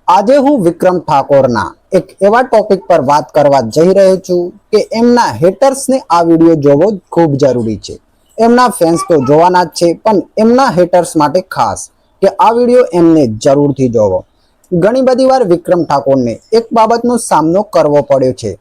આજે હું વિક્રમ ઠાકોરના એક એવા ટોપિક પર વાત કરવા જઈ રહ્યો છું કે એમના હેટર્સને આ વિડીયો જોવો ખૂબ જરૂરી છે। એમના ફેન્સ તો જોવાના જ છે, પણ એમના હેટર્સ માટે ખાસ કે આ વિડીયો એમને જરૂરથી જોવો। ઘણી બધી વાર વિક્રમ ઠાકોરને એક બાબતનો સામનો કરવો પડ્યો છે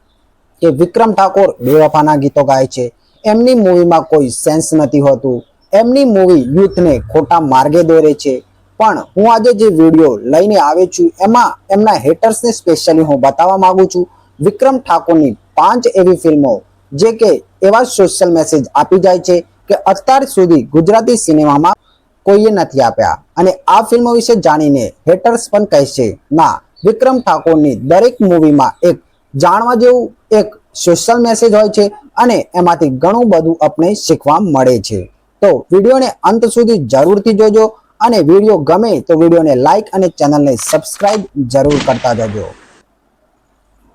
કે વિક્રમ ઠાકોર બેવફાના ગીતો ગાય છે, એમની મૂવીમાં કોઈ સેન્સ નથી હોતું, એમની મૂવી યુથને ખોટા માર્ગે દોરે છે। પણ હું આજે જે વિડીયો લઈને આવ્યો છું એમાં એમના હેટર્સને સ્પેશિયલી હું બતાવવા માંગુ છું વિક્રમ ઠાકોરની 5 એવી ફિલ્મો જે કે એવા સોશિયલ મેસેજ આપી જાય છે કે અત્યાર સુધી ગુજરાતી સિનેમામાં કોઈએ નથી આપ્યા। અને આ ફિલ્મો વિશે જાણીને હેટર્સ પણ કહેશે ના, વિક્રમ ઠાકોરની દરેક મૂવીમાં એક જાણવા જેવું એક સોશિયલ મેસેજ હોય છે અને એમાંથી ઘણું બધું આપણે શીખવા મળે છે। તો વિડીયોને અંત સુધી જરૂરથી જોજો અને વિડીયો ગમે તો વિડીયોને લાઈક અને ચેનલને સબસ્ક્રાઇબ જરૂર કરતા જજો।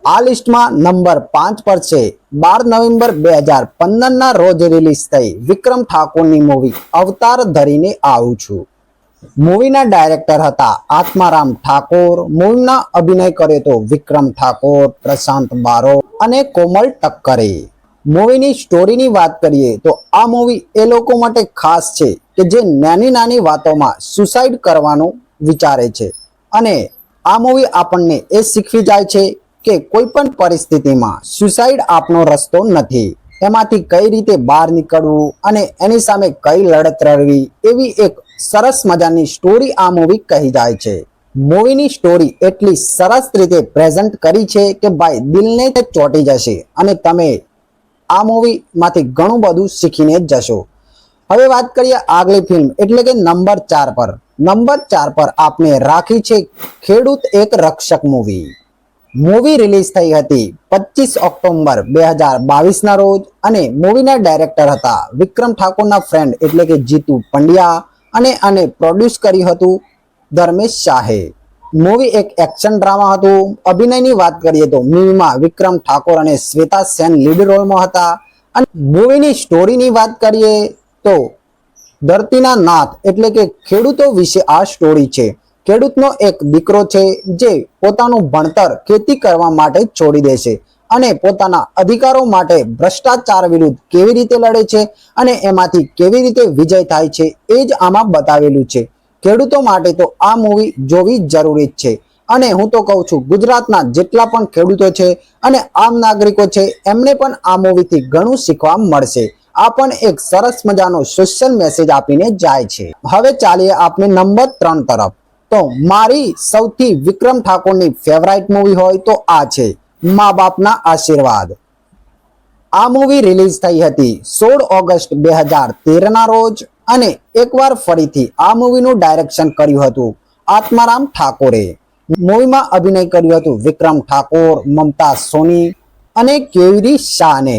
આ લિસ્ટમાં નંબર 5 પર છે 12 નવેમ્બર 2015 ના રોજ રિલીઝ થઈ વિક્રમ ઠાકોરની મૂવી અવતાર ધરીને આવું છું। મૂવીના ડાયરેક્ટર હતા આત્મારામ ઠાકોર। મૂવીમાં અભિનય કર્યો તો વિક્રમ ઠાકોર, પ્રશાંત બારોટ અને કોમલ ટક્કરે। મૂવીની સ્ટોરીની વાત કરીએ તો આ મૂવી એ લોકો માટે ખાસ છે કે જે નાની નાની વાતોમાં સુસાઇડ કરવાનું વિચારે છે અને આ મૂવી આપણને એ શીખવી જાય છે કે કોઈ પણ પરિસ્થિતિમાં સુસાઇડ આપનો રસ્તો નથી, એમાંથી કઈ રીતે બહાર નીકળવું અને એની સામે કઈ લડત લડવી, એવી એક સરસ મજાની સ્ટોરી આ મૂવી કહી જાય છે। મૂવીની સ્ટોરી એટલી સરસ રીતે પ્રેઝન્ટ કરી છે કે ભાઈ દિલને ચોંટી જશે અને તમે આ મૂવીમાંથી ઘણું બધું શીખીને જશો। હવે વાત કરીએ આગલી ફિલ્મ એટલે કે નંબર 4 પર। નંબર 4 પર આપણે રાખી છે ખેડૂત એક રક્ષક મૂવી। મૂવી રિલીઝ થઈ હતી 25 ઓક્ટોબર 2022 ના રોજ અને મૂવીના ડાયરેક્ટર હતા વિક્રમ ઠાકોરના ફ્રેન્ડ એટલે કે જીતુ પંડ્યા અને આને પ્રોડ્યુસ કર્યું હતું ધર્મેશ શાહે। મૂવી એક એક્શન ડ્રામા હતું। અભિનયની વાત કરીએ તો મૂવીમાં વિક્રમ ઠાકોર અને શ્વેતા સેન લીડ રોલમાં હતા અને મૂવીની સ્ટોરીની વાત કરીએ તો ધરતીના નાથ એટલે કે ખેડૂતો વિશે આ સ્ટોરી છે। ખેડૂતનો એક દીકરો છે જે પોતાનું ભણતર ખેતી કરવા માટે છોડી દે છે અને પોતાના અધિકારો માટે ભ્રષ્ટાચાર વિરુદ્ધ કેવી રીતે લડે છે અને એમાંથી કેવી રીતે વિજય થાય છે એ જ આમાં બતાવેલું છે। ખેડૂતો માટે તો આ મૂવી જોવી જરૂરી છે અને હું તો કહું છું ગુજરાતના જેટલા પણ ખેડૂતો છે અને આમ નાગરિકો છે એમને પણ આ મૂવીથી ઘણું શીખવા મળશે। આ પણ એક સરસ મજાનો સોશિયલ મેસેજ આપીને જાય છે। હવે ચાલીએ આપણે નંબર 3 તરફ। તો મારી સૌથી વિક્રમ ઠાકોરની ફેવરાઇટ મૂવી હોય તો આ છે મા બાપના આશીર્વાદ। આ મૂવી રિલીઝ થઈ હતી 16 ઓગસ્ટ 2013 ના રોજ અને એકવાર ફરીથી આ મૂવીનું ડાયરેક્શન કર્યું હતું આત્મારામ ઠાકોરે। મૂવીમાં અભિનય કર્યું હતું વિક્રમ ઠાકોર, મમતા સોની અને કેવરી શાહને।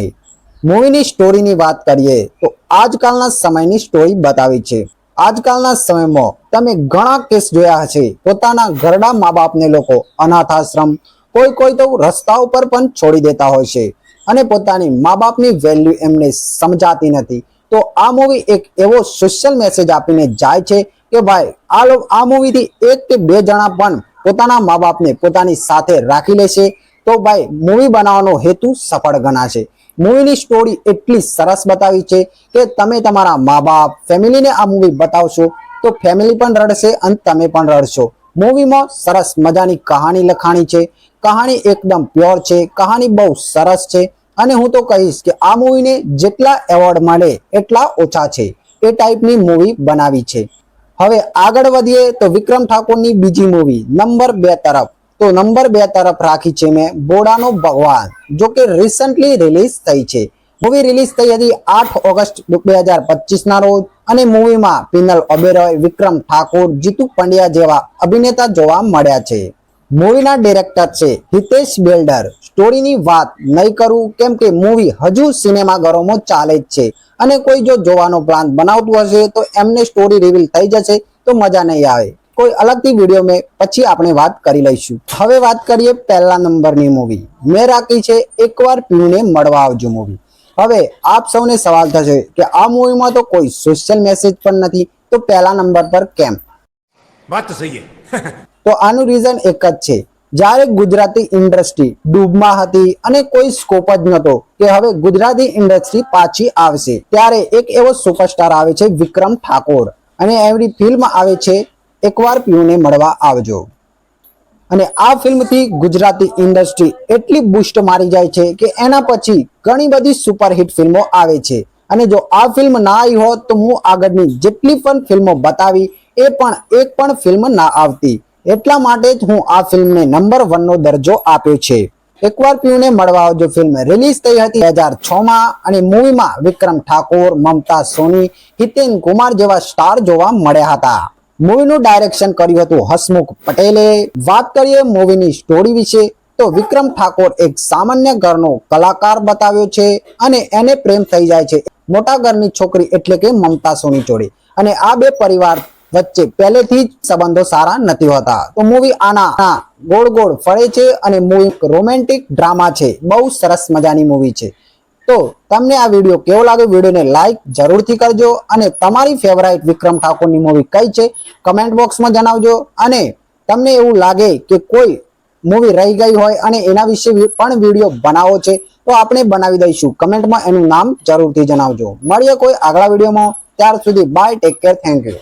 મૂવીની સ્ટોરીની વાત કરીએ તો આજકાલના સમયની સ્ટોરી બતાવી છે। આજકાલના સમયમાં તમે ઘણા કેસ જોયા હશે પોતાના ઘરડા મા બાપને લોકો અનાથ આશ્રમ કોઈ તો રસ્તા ઉપર પણ છોડી દેતા હોય છે અને પોતાની મા બાપની વેલ્યુ એમને સમજાતી નથી। તો આ મૂવી એક એવો સોશિયલ મેસેજ આપીને જાય છે કે ભાઈ આ મૂવીથી 1 કે 2 જણા પણ પોતાના મા બાપને પોતાની સાથે રાખી લેશે તો ભાઈ મૂવી બનાવવાનો હેતુ સફળ ગણાશે। મૂવીની સ્ટોરી એટલી સરસ બતાવી છે કે તમે તમારા મા બાપ ફેમિલીને આ મૂવી બતાવશો તો ફેમિલી પણ રડશે અને તમે પણ રડશો। મૂવીમાં સરસ મજાની કહાની લખાણી છે। કહાની એકદમ પ્યોર છે, કહાની બહુ સરસ છે અને હું તો કહીશ કે આ મૂવીને જેટલા એવોર્ડ મળે એટલા ઓછા છે, એ ટાઈપની મૂવી બનાવી છે। હવે આગળ વધીએ તો વિક્રમ ઠાકોરની બીજી મૂવી નંબર 2 તરફ। તો નંબર 2 તરફ રાખી છે મેં બોડાનો ભગવાન, જો કે રિસન્ટલી રિલીઝ થઈ છે। મૂવી રિલીઝ થઈ હતી 8 ઓગસ્ટ 2025 ના રોજ અને મૂવીમાં પિનલ ઓબેરોય, વિક્રમ ઠાકોર, જીતુ પંડ્યા જેવા અભિનેતા જોવા મળ્યા છે। મૂવીના ડિરેક્ટર છે હિતેશ બેલ્ડર। સ્ટોરીની વાત નહીં કરું કેમ કે મૂવી હજુ સિનેમાઘરોમાં ચાલે જ છે અને કોઈ જો જોવાનો પ્લાન બનાવતું હશે તો એમને સ્ટોરી રિવીલ થઈ જશે તો મજા નહીં આવે। કોઈ અલગથી વિડીયો મેં પછી આપણે વાત કરી લઈશું। હવે વાત કરીએ પહેલા નંબરની મૂવી મેં રાખી છે એકવાર પીયુને મળવા આવજો મૂવી। હવે આપ સૌને સવાલ થશે કે આ મૂવીમાં તો કોઈ સોશિયલ મેસેજ પણ નથી તો પહેલા નંબર પર કેમ? बात तो सही है। તો આનું રીઝન એક જ છે, જ્યારે ગુજરાતી ઇન્ડસ્ટ્રી ડૂબમાં હતી અને કોઈ સ્કોપ જ નહોતો કે હવે ગુજરાતી ઇન્ડસ્ટ્રી પાછી આવશે, ત્યારે એક એવો સુપરસ્ટાર આવે છે વિક્રમ ઠાકોર, અને એવડી ફિલ્મ આવે છે એકવાર પીયુને મળવા આવજો. અને આ ફિલ્મથી ગુજરાતી ઇન્ડસ્ટ્રી એટલી બૂસ્ટ મારી જાય છે કે એના પછી ઘણી બધી સુપરહિટ ફિલ્મો આવે છે. અને જો આ ફિલ્મ ના આવી હોત તો હું આગળની જેટલી પણ ફિલ્મો બતાવી એ પણ એક પણ ફિલ્મ ના આવતી. એટલા માટે જ હું આ ફિલ્મને નંબર 1 નો દરજ્જો આપ્યો છે. એકવાર પીયુને મળવા આવજો ફિલ્મ રિલીઝ થઈ હતી 2006 માં, અને મૂવીમાં વિક્રમ ઠાકોર, મમતા સોની, હિતેન કુમાર જેવા સ્ટાર જોવા મળ્યા હતા. મૂવીનું ડાયરેક્શન કર્યું હતું હસમુખ પટેલે. વાત કરીએ મૂવીની સ્ટોરી વિશે તો વિક્રમ ઠાકોર એક સામાન્ય ઘરનો કલાકાર બતાવ્યો છે અને એને પ્રેમ થઈ જાય છે મોટા ઘરની છોકરી એટલે કે મમતા સોની જોડે, અને આ બે પરિવાર વચ્ચે પહેલેથી જ સંબંધો સારા નથી હોતા. તો મૂવી આના ગોળ ગોળ ફરે છે અને મૂવી રોમેન્ટિક ડ્રામા છે, બહુ સરસ મજાની મૂવી છે. તો તમને આ વિડીયો કેવો લાગ્યો, વિડીયોને લાઈક જરૂરથી કરજો, અને તમારી ફેવરાઇટ વિક્રમ ઠાકોરની મૂવી કઈ છે કમેન્ટ બોક્સમાં જણાવજો. અને તમને એવું લાગે કે કોઈ મૂવી રહી ગઈ હોય અને એના વિશે પણ વિડીયો બનાવો છે તો આપણે બનાવી દઈશું, કમેન્ટમાં એનું નામ જરૂરથી જણાવજો. મળીએ કોઈ આગલા વિડીયોમાં, ત્યાર સુધી bye, take care, thank you.